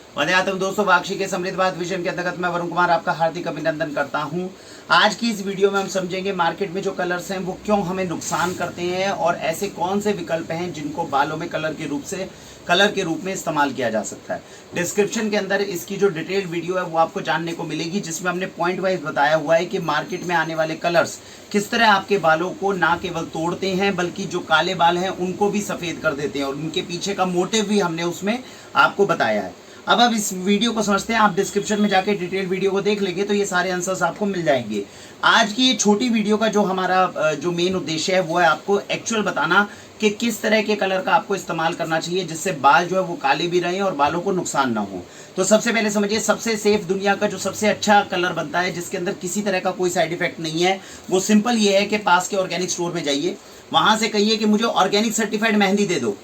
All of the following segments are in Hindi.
वंदे मातरम दोस्तों, वाक्षी के समृद्ध भारत विजन के अंतर्गत मैं वरुण कुमार आपका हार्दिक अभिनंदन करता हूं। आज की इस वीडियो में हम समझेंगे मार्केट में जो कलर्स हैं वो क्यों हमें नुकसान करते हैं और ऐसे कौन से विकल्प हैं जिनको बालों में कलर के रूप में इस्तेमाल किया जा सकता है। डिस्क्रिप्शन के अंदर इसकी जो डिटेल्ड वीडियो है वो आपको जानने को मिलेगी, जिसमें हमने पॉइंट वाइज बताया हुआ है कि मार्केट में आने वाले कलर्स किस तरह आपके बालों को ना केवल तोड़ते हैं बल्कि जो काले बाल हैं उनको भी सफ़ेद कर देते हैं, और उनके पीछे का मोटिव भी हमने उसमें आपको बताया है। अब इस वीडियो को समझते हैं। आप डिस्क्रिप्शन में जाके डिटेल वीडियो को देख लेंगे तो ये सारे आंसर्स आपको मिल जाएंगे। आज की ये छोटी वीडियो का जो हमारा जो मेन उद्देश्य है वो है आपको एक्चुअल बताना कि किस तरह के कलर का आपको इस्तेमाल करना चाहिए जिससे बाल जो है वो काले भी रहें और बालों को नुकसान ना हो। तो सबसे पहले समझिए, सबसे सेफ दुनिया का जो सबसे अच्छा कलर बनता है जिसके अंदर किसी तरह का कोई साइड इफेक्ट नहीं है, वो सिंपल ये है कि पास के ऑर्गेनिक स्टोर में जाइए, वहां से कहिए कि मुझे ऑर्गेनिक सर्टिफाइड मेहंदी दे दो।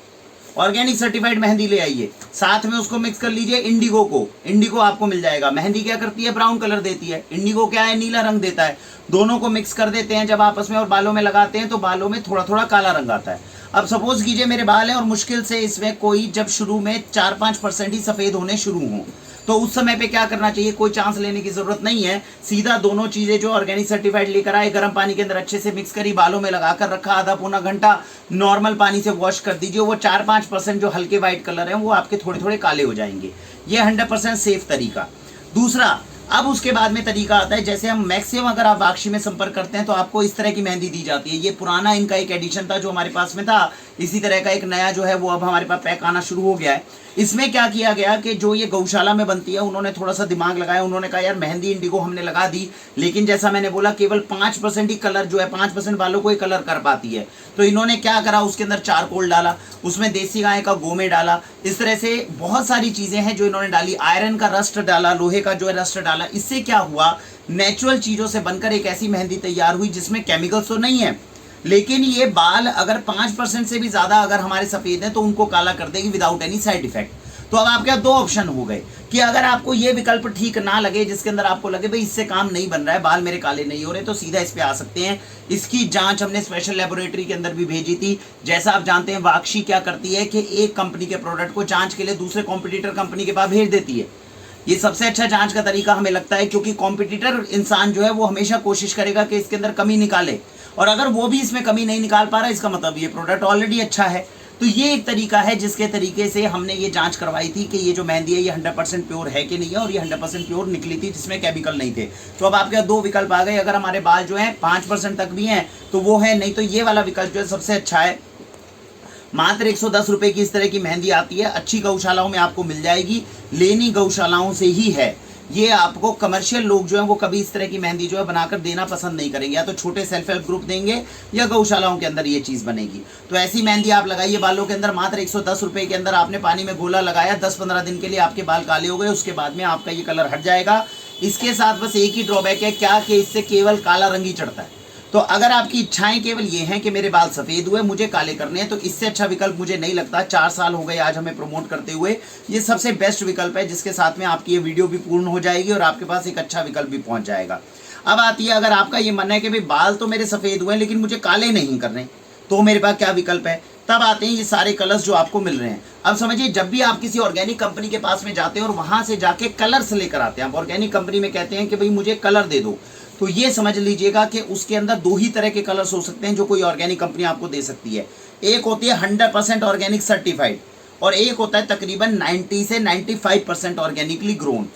ऑर्गेनिक सर्टिफाइड मेहंदी ले आइए, साथ में उसको मिक्स कर लीजिए इंडिगो को। इंडिगो आपको मिल जाएगा। मेहंदी क्या करती है? ब्राउन कलर देती है। इंडिगो क्या है? नीला रंग देता है। दोनों को मिक्स कर देते हैं जब आपस में और बालों में लगाते हैं तो बालों में थोड़ा थोड़ा काला रंग आता है। अब सपोज कीजिए मेरे बाल हैं और मुश्किल से इसमें कोई जब शुरू में 4-5% ही सफेद होने शुरू हों, तो उस समय पे क्या करना चाहिए? कोई चांस लेने की जरूरत नहीं है। सीधा दोनों चीजें जो ऑर्गेनिक सर्टिफाइड लेकर आए, गर्म पानी के अंदर अच्छे से मिक्स करी, बालों में लगाकर रखा, आधा पौना घंटा नॉर्मल पानी से वॉश कर दीजिए। वो 4-5% जो हल्के व्हाइट कलर हैं वो आपके थोड़े थोड़े काले हो जाएंगे। ये 100% सेफ तरीका। दूसरा, अब उसके बाद में तरीका आता है, जैसे हम मैक्सिमम अगर आप वाक्षी में संपर्क करते हैं तो आपको इस तरह की मेहंदी दी जाती है। ये पुराना इनका एक एडिशन था जो हमारे पास में था, इसी तरह का एक नया जो है वो अब हमारे पास पैक आना शुरू हो गया है। इसमें क्या किया गया कि जो ये गौशाला में बनती है उन्होंने थोड़ा सा दिमाग लगाया। उन्होंने कहा यार मेहंदी इंडिगो हमने लगा दी, लेकिन जैसा मैंने बोला केवल 5% ही कलर जो है 5% बालों को ही कलर कर पाती है। तो इन्होंने क्या करा, उसके अंदर चारकोल डाला, उसमें देसी गाय का गोमे डाला, इस तरह से बहुत सारी चीजें हैं जो इन्होंने डाली। आयरन का रस्ट डाला, लोहे का जो है रस्ट डाला। इससे क्या हुआ, नेचुरल चीजों से बनकर एक ऐसी मेहंदी तैयार हुई जिसमें केमिकल्स तो नहीं है, लेकिन ये बाल अगर 5% से भी ज्यादा अगर हमारे सफेद हैं तो उनको काला कर देगी विदाउट एनी साइड इफेक्ट। तो अब आपके दो ऑप्शन हो गए कि अगर आपको ये विकल्प ठीक ना लगे, जिसके अंदर आपको लगे भाई इससे काम नहीं बन रहा है, बाल मेरे काले नहीं हो रहे, तो सीधा इस पे आ सकते हैं। इसकी जांच हमने स्पेशल लेबोरेटरी के अंदर भी भेजी थी। जैसा आप जानते हैं वाक्षी क्या करती है कि एक कंपनी के प्रोडक्ट को जांच के लिए दूसरे कॉम्पिटिटर कंपनी के पास भेज देती है। ये सबसे अच्छा जांच का तरीका हमें लगता है, क्योंकि कॉम्पिटिटर इंसान जो है वो हमेशा कोशिश करेगा कि इसके अंदर कमी निकाले, और अगर वो भी इसमें कमी नहीं निकाल पा रहा इसका मतलब ये प्रोडक्ट ऑलरेडी अच्छा है। तो ये एक तरीका है जिसके तरीके से हमने ये जांच करवाई थी कि ये जो मेहंदी है ये 100% प्योर है कि नहीं है, और ये 100% प्योर निकली थी जिसमें केमिकल नहीं थे। तो अब आपके दो विकल्प आ गए। अगर हमारे बाल जो है 5% तक भी हैं तो वो है, नहीं तो ये वाला विकल्प जो है सबसे अच्छा है। मात्र 110 रुपए की इस तरह की मेहंदी आती है, अच्छी गौशालाओं में आपको मिल जाएगी। लेनी गौशालाओं से ही है ये। आपको कमर्शियल लोग जो है वो कभी इस तरह की मेहंदी जो है बनाकर देना पसंद नहीं करेंगे, या तो छोटे सेल्फ हेल्प ग्रुप देंगे या गौशालाओं के अंदर ये चीज बनेगी। तो ऐसी मेहंदी आप लगाइए बालों के अंदर, मात्र 110 रुपए के अंदर। आपने पानी में गोला लगाया, 10-15 दिन के लिए आपके बाल काले हो गए, उसके बाद में आपका ये कलर हट जाएगा। इसके साथ बस एक ही ड्रॉबैक है, क्या कि इससे केवल काला रंग ही चढ़ता है। तो अगर आपकी इच्छाएं केवल ये हैं कि मेरे बाल सफेद हुए, मुझे काले करने हैं, तो इससे अच्छा विकल्प मुझे नहीं लगता। 4 साल हो गए आज हमें प्रमोट करते हुए, ये सबसे बेस्ट विकल्प है, जिसके साथ में आपकी ये वीडियो भी पूर्ण हो जाएगी और आपके पास एक अच्छा विकल्प भी पहुंच जाएगा। अब आती है, अगर आपका ये मानना है कि भाई बाल तो मेरे सफेद हुए लेकिन मुझे काले नहीं करने, तो मेरे पास क्या विकल्प है? तब आते हैं ये सारे कलर्स जो आपको मिल रहे हैं। अब समझिए, जब भी आप किसी ऑर्गेनिक कंपनी के पास में जाते हैं और वहां से जाके कलर्स लेकर आते हैं, आप ऑर्गेनिक कंपनी में कहते हैं कि भाई मुझे कलर दे दो, तो ये समझ लीजिएगा कि उसके अंदर दो ही तरह के कलर्स हो सकते हैं जो कोई ऑर्गेनिक कंपनी आपको दे सकती है। एक होती है 100% ऑर्गेनिक सर्टिफाइड, और एक होता है तकरीबन 90 से 95% ऑर्गेनिकली ग्रोन।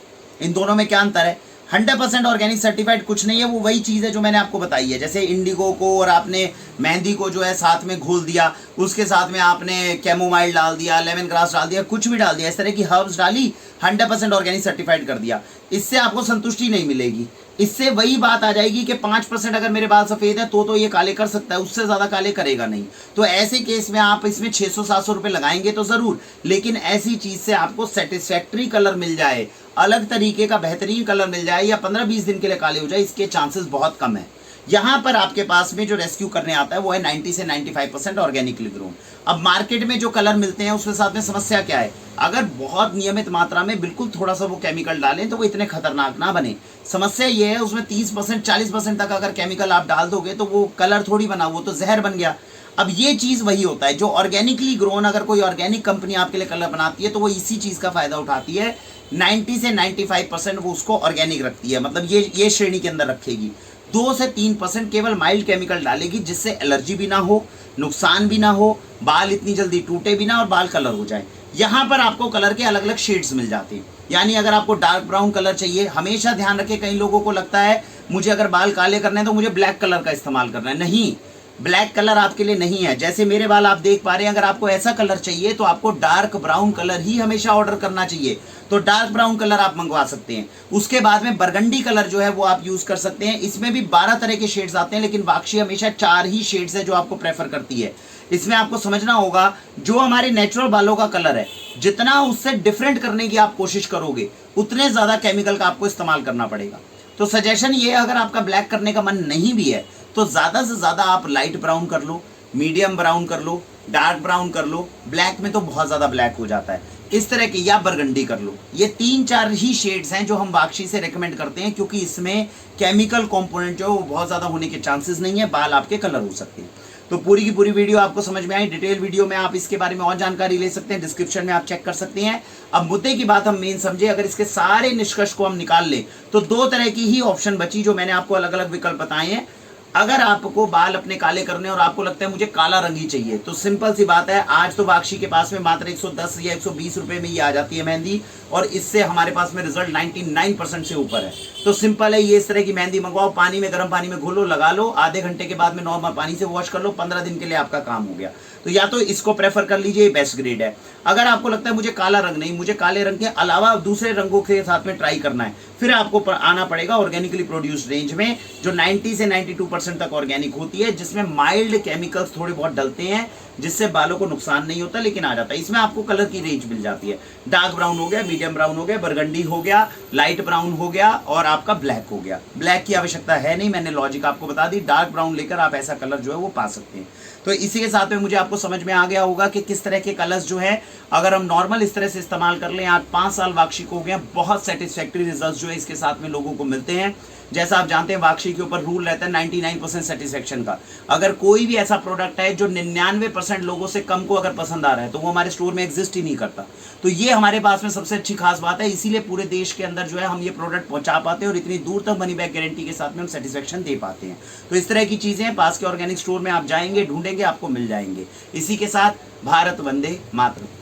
इन दोनों में क्या अंतर है? 100% ऑर्गेनिक सर्टिफाइड कुछ नहीं है, वो वही चीज़ है जो मैंने आपको बताई है। जैसे इंडिगो को और आपने मेहंदी को जो है साथ में घोल दिया, उसके साथ में आपने कैमोमाइल डाल दिया, लेमन ग्रास डाल दिया, कुछ भी डाल दिया, इस तरह की हर्ब्स डाली, 100% ऑर्गेनिक सर्टिफाइड कर दिया। इससे आपको संतुष्टि नहीं मिलेगी। इससे वही बात आ जाएगी कि 5% अगर मेरे बाल सफेद है तो ये काले कर सकता है, उससे ज्यादा काले करेगा नहीं। तो ऐसे केस में आप इसमें 600-700 रुपए लगाएंगे तो जरूर, लेकिन ऐसी चीज से आपको सेटिस्फैक्ट्री कलर मिल जाए, अलग तरीके का बेहतरीन कलर मिल जाए, या 15-20 दिन के लिए काले हो जाए, इसके चांसेस बहुत कम है। यहां पर आपके पास में जो रेस्क्यू करने आता है वो है 90 से 95% ऑर्गेनिकली ग्रोन। अब मार्केट में जो कलर मिलते हैं उसके साथ में समस्या क्या है? अगर बहुत नियमित मात्रा में बिल्कुल थोड़ा सा वो केमिकल डालें तो वो इतने खतरनाक ना बने। समस्या ये है उसमें 30% 40% तक अगर केमिकल आप डाल दोगे तो वो कलर थोड़ी बना, वो तो जहर बन गया। अब ये चीज वही होता है जो ऑर्गेनिकली ग्रोन, अगर कोई ऑर्गेनिक कंपनी आपके लिए कलर बनाती है तो वो इसी चीज का फायदा उठाती है। 90 से 95% वो उसको ऑर्गेनिक रखती है, मतलब ये श्रेणी के अंदर रखेगी। 2 से 3% केवल माइल्ड केमिकल डालेगी, जिससे एलर्जी भी ना हो, नुकसान भी ना हो, बाल इतनी जल्दी टूटे भी ना और बाल कलर हो जाए। यहाँ पर आपको कलर के अलग अलग शेड्स मिल जाते हैं। यानी अगर आपको डार्क ब्राउन कलर चाहिए, हमेशा ध्यान रखें, कई लोगों को लगता है मुझे अगर बाल काले करने हैं तो मुझे ब्लैक कलर का इस्तेमाल करना है। नहीं, ब्लैक कलर आपके लिए नहीं है। जैसे मेरे बाल आप देख पा रहे हैं, अगर आपको ऐसा कलर चाहिए तो आपको डार्क ब्राउन कलर ही हमेशा ऑर्डर करना चाहिए। तो डार्क ब्राउन कलर आप मंगवा सकते हैं। उसके बाद में बरगंडी कलर जो है वो आप यूज कर सकते हैं। इसमें भी 12 तरह के शेड्स आते हैं, लेकिन वाक्षी हमेशा 4 ही शेड्स है जो आपको प्रेफर करती है। इसमें आपको समझना होगा, जो हमारे नेचुरल बालों का कलर है, जितना उससे डिफरेंट करने की आप कोशिश करोगे उतने ज्यादा केमिकल का आपको इस्तेमाल करना पड़ेगा। तो सजेशन ये, अगर आपका ब्लैक करने का मन नहीं भी है तो ज्यादा से ज्यादा आप लाइट ब्राउन कर लो, मीडियम ब्राउन कर लो, डार्क ब्राउन कर लो। ब्लैक में तो बहुत ज्यादा ब्लैक हो जाता है, इस तरह की, या बरगंडी कर लो। ये 3-4 ही शेड्स हैं जो हम वाक्षी से रेकमेंड करते हैं, क्योंकि इसमें केमिकल कंपोनेंट जो बहुत ज्यादा होने के चांसेस नहीं है, बाल आपके कलर हो सकते हैं। तो पूरी की पूरी वीडियो आपको समझ में आई। डिटेल वीडियो में आप इसके बारे में और जानकारी ले सकते हैं, डिस्क्रिप्शन में आप चेक कर सकते हैं। अब मुद्दे की बात हम मेन समझे, अगर इसके सारे निष्कर्ष को हम निकाल ले तो 2 तरह की ही ऑप्शन बची, जो मैंने आपको अलग अलग विकल्प बताए हैं। अगर आपको बाल अपने काले करने और आपको लगता है मुझे काला रंग ही चाहिए, तो सिंपल सी बात है, आज तो वाक्षी के पास में मात्र 110 या 120 रुपए में ये आ जाती है मेहंदी, और इससे हमारे पास में रिजल्ट 99% से ऊपर है। तो सिंपल है, ये इस तरह की मेहंदी मंगवाओ, पानी में, गर्म पानी में घोलो, लगा लो, आधे घंटे के बाद में नॉर्मल पानी से वॉश कर लो, 15 दिन के लिए आपका काम हो गया। तो या तो इसको प्रेफर कर लीजिए, ये बेस्ट ग्रेड है। अगर आपको लगता है मुझे काला रंग नहीं, मुझे काले रंग के अलावा दूसरे रंगों के साथ में ट्राई करना है, फिर आपको आना पड़ेगा ऑर्गेनिकली प्रोड्यूस्ड रेंज में, जो 90 से 92% तक ऑर्गेनिक होती है, जिसमें माइल्ड केमिकल्स थोड़े बहुत डलते हैं, जिससे बालों को नुकसान नहीं होता, लेकिन आ जाता है। इसमें आपको कलर की रेंज मिल जाती है, डार्क ब्राउन हो गया, मीडियम ब्राउन हो गया, बरगंडी हो गया, लाइट ब्राउन हो गया, और आपका ब्लैक हो गया। ब्लैक की आवश्यकता है नहीं, मैंने लॉजिक आपको बता दी। डार्क ब्राउन लेकर आप ऐसा कलर जो है वो पा सकते हैं। तो इसी के साथ में मुझे आपको समझ में आ गया होगा कि किस तरह के कलर्स जो है अगर हम नॉर्मल इस तरह से इस्तेमाल कर लें। आज 5 साल वाक्षी को हो गया, बहुत सेटिस्फैक्टरी रिजल्ट जो है इसके साथ में लोगों को मिलते हैं। जैसा आप जानते हैं वाक्षी के ऊपर रूल रहता है 99% सेटिस्फेक्शन का। अगर कोई भी ऐसा प्रोडक्ट है जो 99% लोगों से कम को अगर पसंद आ रहा है, तो वो हमारे स्टोर में एग्जिस्ट ही नहीं करता। तो ये हमारे पास में सबसे अच्छी खास बात है, इसीलिए पूरे देश के अंदर जो है हम ये प्रोडक्ट पहुंचा पाते हैं और इतनी दूर तक मनी बैक गारंटी के साथ में हम सेटिस्फेक्शन दे पाते हैं। तो इस तरह की चीजें पास के ऑर्गेनिक स्टोर में आप जाएंगे, ढूंढेंगे, आपको मिल जाएंगे। इसी के साथ भारत वंदे मातरम।